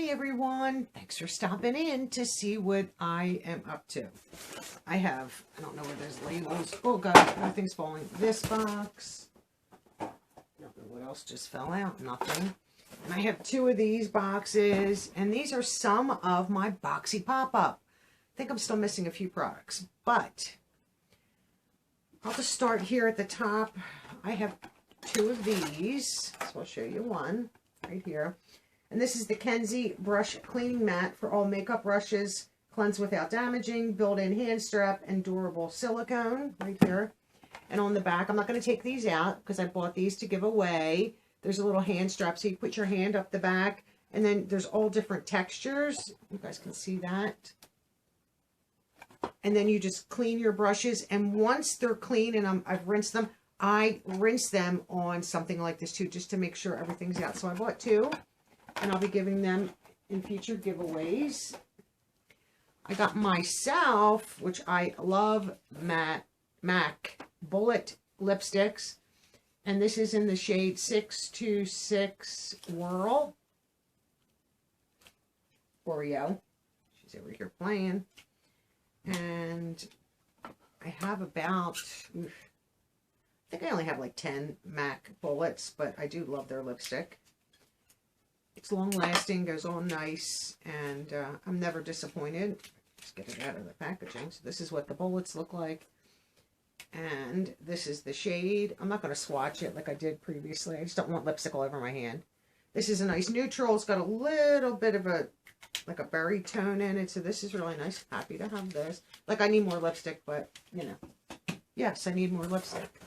Hi everyone, thanks for stopping in to see what I am up to. I don't know where there's labels. Oh god, everything's falling. This box. I don't know what else just fell out. Nothing. And I have two of these boxes, and these are some of my Boxy Pop Up. I think I'm still missing a few products, but I'll just start here at the top. I have two of these, so I'll show you one right here. And this is the Kenzie Brush Cleaning Mat for all makeup brushes. Cleanse without damaging, built-in hand strap, and durable silicone right here. And on the back, I'm not going to take these out because I bought these to give away. There's a little hand strap, so you put your hand up the back. And then there's all different textures. You guys can see that. And then you just clean your brushes. And once they're clean and I've rinsed them, I rinse them on something like this too, just to make sure everything's out. So I bought two. And I'll be giving them in future giveaways. I got myself, which I love, MAC Bullet lipsticks. And this is in the shade 626 Whirl. Oreo. She's over here playing. And I have about, I think I only have like 10 MAC bullets, but I do love their lipstick. It's long lasting, goes on nice, and I'm never disappointed. Just get it out of the packaging. So this is what the bullets look like. And this is the shade. I'm not going to swatch it like I did previously. I just don't want lipstick all over my hand. This is a nice neutral. It's got a little bit of a, like a berry tone in it. So this is really nice. Happy to have this. Like I need more lipstick, but you know. Yes, I need more lipstick.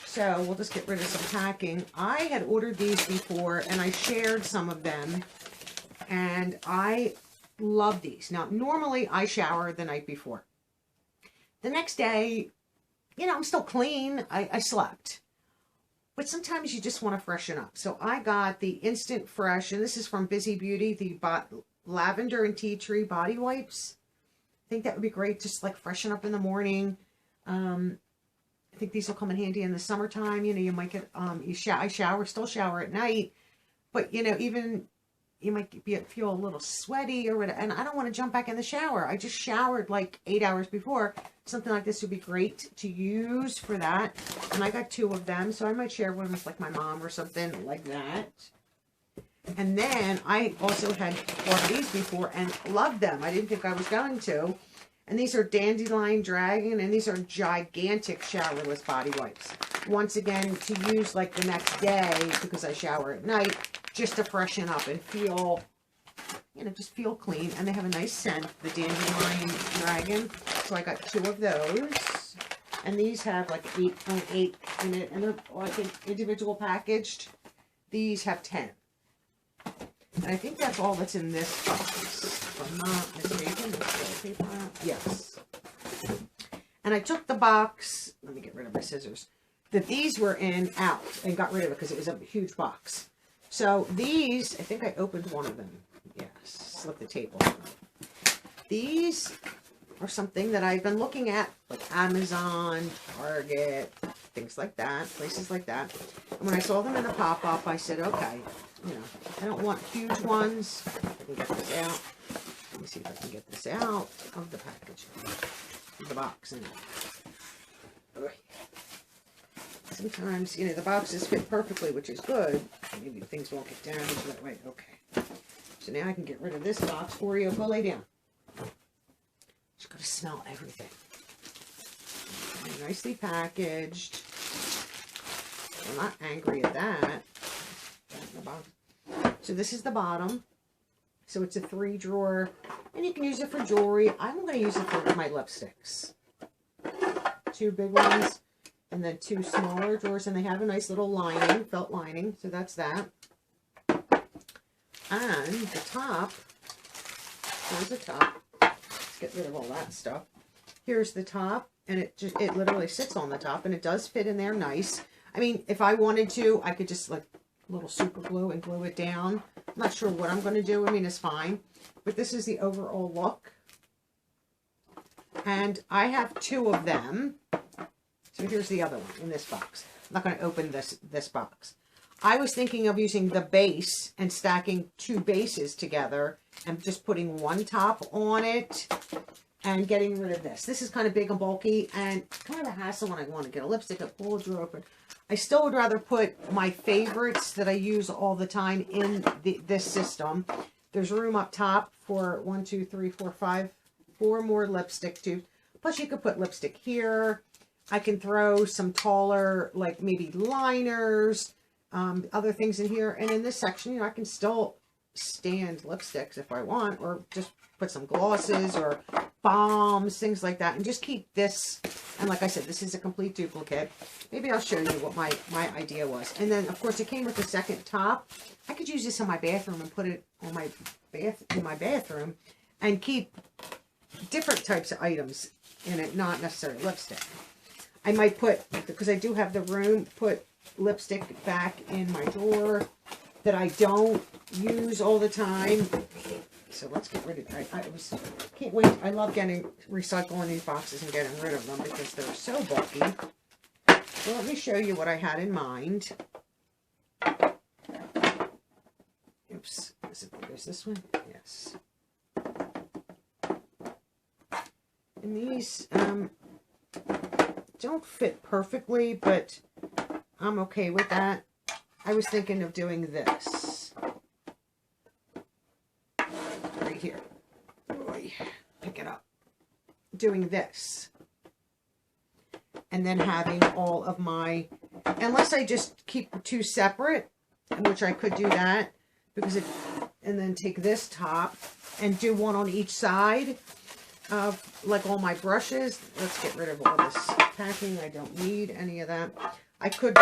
So we'll just get rid of some packing. I had ordered these before and I shared some of them. And I love these. Now, normally I shower the night before. The next day, you know, I'm still clean. I slept. But sometimes you just want to freshen up. So I got the Instant Fresh, and this is from Busy Beauty, the Lavender and Tea Tree Body Wipes. I think that would be great, just like freshen up in the morning. I think these will come in handy in the summertime. You know, you might get, I still shower at night, but you know, even you might feel a little sweaty or whatever, and I don't want to jump back in the shower. I just showered like 8 hours before. Something like this would be great to use for that. And I got two of them, so I might share one with like my mom or something like that. And then I also had bought these before and loved them. I didn't think I was going to. And these are Dandelion Dragon, and these are gigantic showerless body wipes. Once again, to use like the next day, because I shower at night, just to freshen up and feel, you know, just feel clean. And they have a nice scent, the Dandelion Dragon. So I got two of those. And these have like 8.8 in it, and they're, I think, individual packaged. These have 10. And I think that's all that's in this box. If I'm not mistaken, yes. And I took the box, let me get rid of my scissors, that these were in out and got rid of it because it was a huge box. So these, I think I opened one of them. Yes, slip the tape off. These are something that I've been looking at, like Amazon, Target, things like that, places like that. And when I saw them in a pop-up, I said, okay, you know, I don't want huge ones. I can get this out. Let me see if I can get this out of the package, of the box. And sometimes, you know, the boxes fit perfectly, which is good. Maybe things won't get damaged that way. Okay. So now I can get rid of this box. Oreo, go lay down. Just got to smell everything. Okay, nicely packaged. I'm not angry at that. So this is the bottom. So it's a 3-drawer, and you can use it for jewelry. I'm going to use it for my lipsticks. 2 big ones, and then 2 smaller drawers, and they have a nice little lining, felt lining. So that's that. And the top, here's the top. Let's get rid of all that stuff. Here's the top, and it literally sits on the top, and it does fit in there nice. I mean, if I wanted to, I could just like little super glue and glue it down. I'm not sure what I'm going to do. I mean, it's fine. But this is the overall look. And I have 2 of them. So here's the other one in this box. I'm not going to open this box. I was thinking of using the base and stacking 2 bases together and just putting one top on it and getting rid of this. This is kind of big and bulky and kind of a hassle when I want to get a lipstick, a pull a drawer open. I still would rather put my favorites that I use all the time in this system. There's room up top for 1, 2, 3, 4, 5, 4 more lipstick tubes. Plus you could put lipstick here. I can throw some taller, like maybe liners, other things in here. And in this section, you know, I can still stand lipsticks if I want, or just put some glosses or balms, things like that, and just keep this. And like I said, this is a complete duplicate. Maybe I'll show you what my idea was. And then of course it came with the second top. I could use this in my bathroom and put it on my bathroom and keep different types of items in it, not necessarily lipstick. I might put, because I do have the room, put lipstick back in my drawer that I don't use all the time. So let's get rid of it. I can't wait. I love recycling these boxes and getting rid of them because they're so bulky. So let me show you what I had in mind. Oops. Is this one? Yes. And these don't fit perfectly, but I'm okay with that. I was thinking of doing this. Right here. Boy, pick it up. Doing this. And then having all of my, unless I just keep 2 separate, which I could do that, because it, and then take this top and do one on each side of like all my brushes. Let's get rid of all this packing. I don't need any of that. I could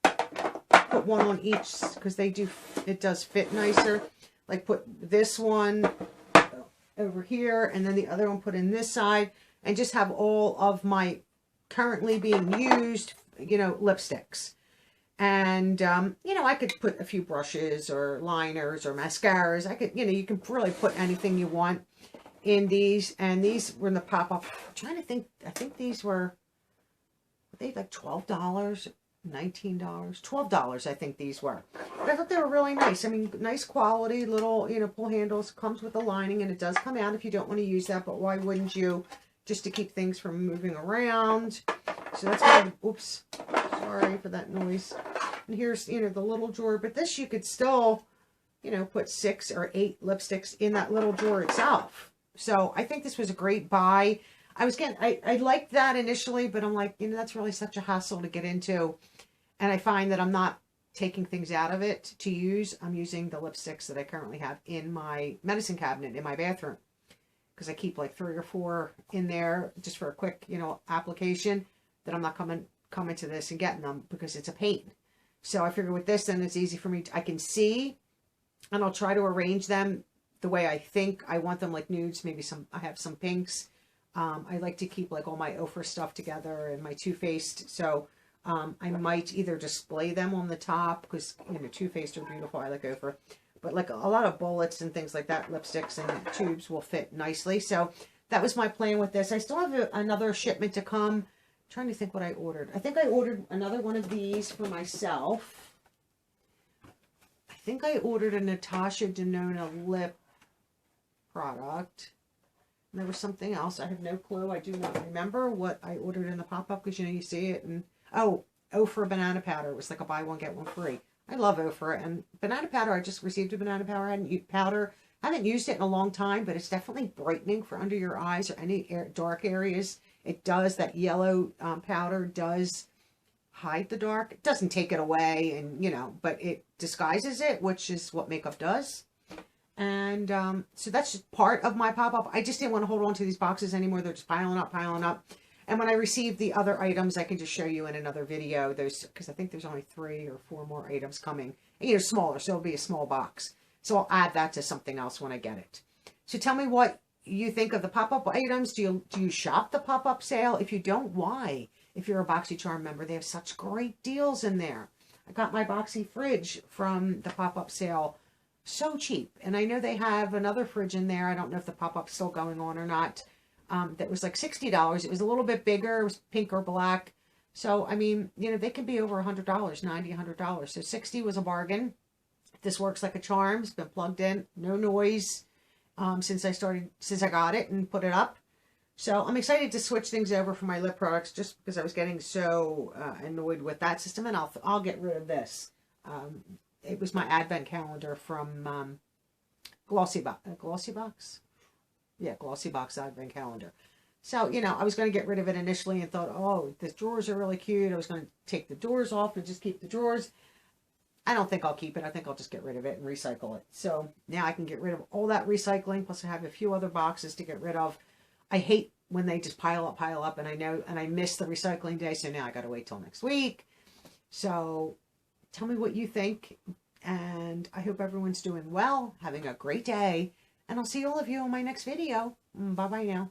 put one on each because it does fit nicer. Like put this one over here and then the other one put in this side and just have all of my currently being used, you know, lipsticks. And, you know, I could put a few brushes or liners or mascaras. I could, you know, you can really put anything you want in these. And these were in the pop-up. I'm trying to think. I think these were they like $12, $19, $12, I think these were. But I thought they were really nice. I mean, nice quality, little, you know, pull handles. Comes with a lining, and it does come out if you don't want to use that. But why wouldn't you? Just to keep things from moving around. So that's why, oops, sorry for that noise. And here's, you know, the little drawer. But this you could still, you know, put 6 or 8 lipsticks in that little drawer itself. So I think this was a great buy. I liked that initially, but I'm like, you know, that's really such a hassle to get into. And I find that I'm not taking things out of it to use. I'm using the lipsticks that I currently have in my medicine cabinet in my bathroom. Because I keep like 3 or 4 in there just for a quick, you know, application, that I'm not coming to this and getting them because it's a pain. So I figure with this, then it's easy for me. I can see, and I'll try to arrange them the way I think I want them, like nudes, maybe I have some pinks. I like to keep like all my Ofra stuff together and my Too Faced. So I might either display them on the top because, you know, Too Faced are beautiful. I like Ofra. But like a lot of bullets and things like that, lipsticks and tubes will fit nicely. So that was my plan with this. I still have another shipment to come. I'm trying to think what I ordered. I think I ordered another one of these for myself. I think I ordered a Natasha Denona lip product. And there was something else. I have no clue. I do not remember what I ordered in the pop-up because, you know, you see it. And oh, Ofra banana powder. It was like a buy one, get one free. I love Ofra, and banana powder. I just received a banana powder. I haven't used it in a long time, but it's definitely brightening for under your eyes or any dark areas. It does. That yellow powder does hide the dark. It doesn't take it away, and you know, but it disguises it, which is what makeup does. And so that's just part of my pop-up. I just didn't want to hold on to these boxes anymore. They're just piling up, piling up. And when I receive the other items, I can just show you in another video. Those, because I think there's only 3 or 4 more items coming. And, you know, smaller, so it'll be a small box. So I'll add that to something else when I get it. So tell me what you think of the pop-up items. Do you shop the pop-up sale? If you don't, why? If you're a Boxycharm member, they have such great deals in there. I got my Boxy fridge from the pop-up sale. So cheap. And I know they have another fridge in there. I don't know if the pop-up's still going on or not. That was like $60. It was a little bit bigger. It was pink or black. So, I mean, you know, they can be over $100, $90, $100. So 60 was a bargain. This works like a charm. It's been plugged in, no noise since I got it and put it up. So I'm excited to switch things over for my lip products just because I was getting so annoyed with that system, and I'll get rid of this. It was my advent calendar from Glossy Box? Yeah, Glossy Box advent calendar. So, you know, I was going to get rid of it initially and thought, oh, the drawers are really cute. I was going to take the drawers off and just keep the drawers. I don't think I'll keep it. I think I'll just get rid of it and recycle it. So now I can get rid of all that recycling. Plus I have a few other boxes to get rid of. I hate when they just pile up, and I miss the recycling day. So now I got to wait till next week. So tell me what you think. And I hope everyone's doing well, having a great day. And I'll see all of you in my next video. Bye-bye now.